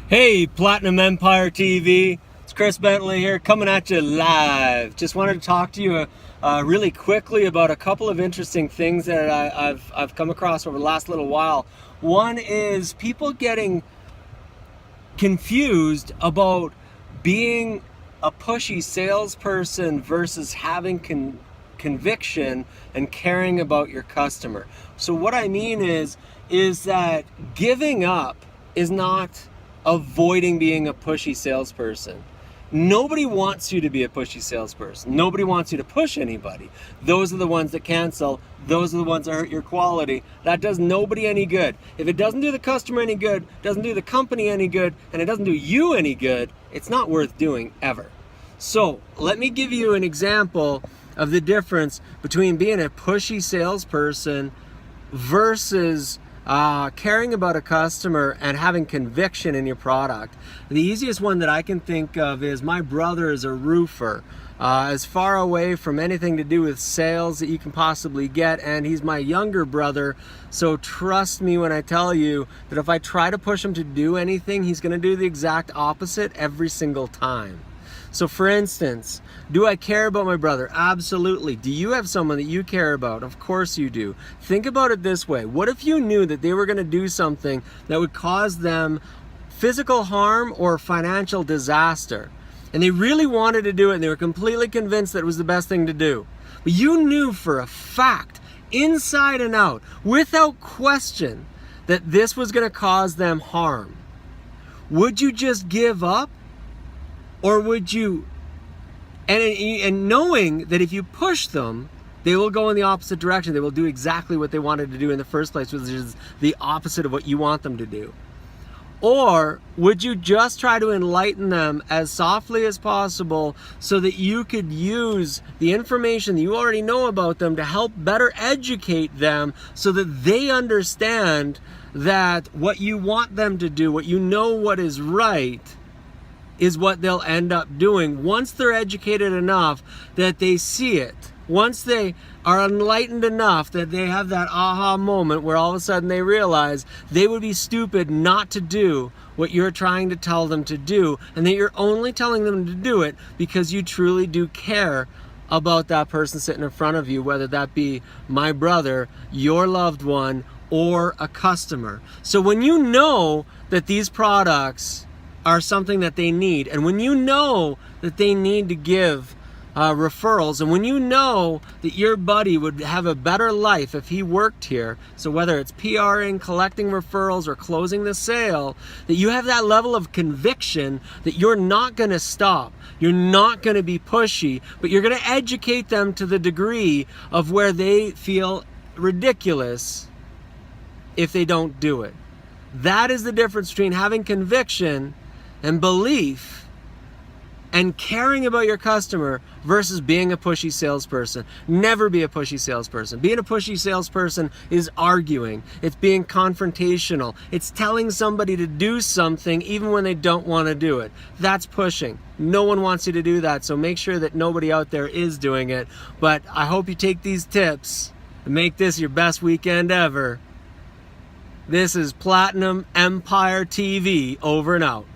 Hey, Platinum Empire TV. It's Chris Bentley here, coming at you live. Just wanted to talk to you really quickly about a couple of interesting things that I've come across over the last little while. One is people getting confused about being a pushy salesperson versus having conviction and caring about your customer. So what I mean is that giving up is not avoiding being a pushy salesperson. Nobody wants you to be a pushy salesperson. Nobody wants you to push anybody. Those are the ones that cancel. Those are the ones that hurt your quality. That does nobody any good. If it doesn't do the customer any good, doesn't do the company any good, and it doesn't do you any good, it's not worth doing ever. So let me give you an example of the difference between being a pushy salesperson versus caring about a customer and having conviction in your product. The easiest one that I can think of is my brother is a roofer, as far away from anything to do with sales that you can possibly get, and he's my younger brother, so trust me when I tell you that if I try to push him to do anything, he's going to do the exact opposite every single time. So for instance, do I care about my brother? Absolutely. Do you have someone that you care about? Of course you do. Think about it this way. What if you knew that they were going to do something that would cause them physical harm or financial disaster, and they really wanted to do it and they were completely convinced that it was the best thing to do, but you knew for a fact, inside and out, without question, that this was going to cause them harm? Would you just give up? Or would you, and knowing that if you push them, they will go in the opposite direction. They will do exactly what they wanted to do in the first place, which is the opposite of what you want them to do. Or would you just try to enlighten them as softly as possible so that you could use the information that you already know about them to help better educate them so that they understand that what you want them to do, what you know what is right, is what they'll end up doing once they're educated enough that they see it. Once they are enlightened enough that they have that aha moment where all of a sudden they realize they would be stupid not to do what you're trying to tell them to do, and that you're only telling them to do it because you truly do care about that person sitting in front of you, whether that be my brother, your loved one, or a customer. So when you know that these products are something that they need, and when you know that they need to give referrals, and when you know that your buddy would have a better life if he worked here, so whether it's PRing, collecting referrals, or closing the sale, that you have that level of conviction that you're not going to stop, you're not going to be pushy, but you're going to educate them to the degree of where they feel ridiculous if they don't do it. That is the difference between having conviction and belief and caring about your customer versus being a pushy salesperson. Never be a pushy salesperson. Being a pushy salesperson is arguing. It's being confrontational. It's telling somebody to do something even when they don't want to do it. That's pushing. No one wants you to do that, so make sure that nobody out there is doing it. But I hope you take these tips and make this your best weekend ever. This is Platinum Empire TV, over and out.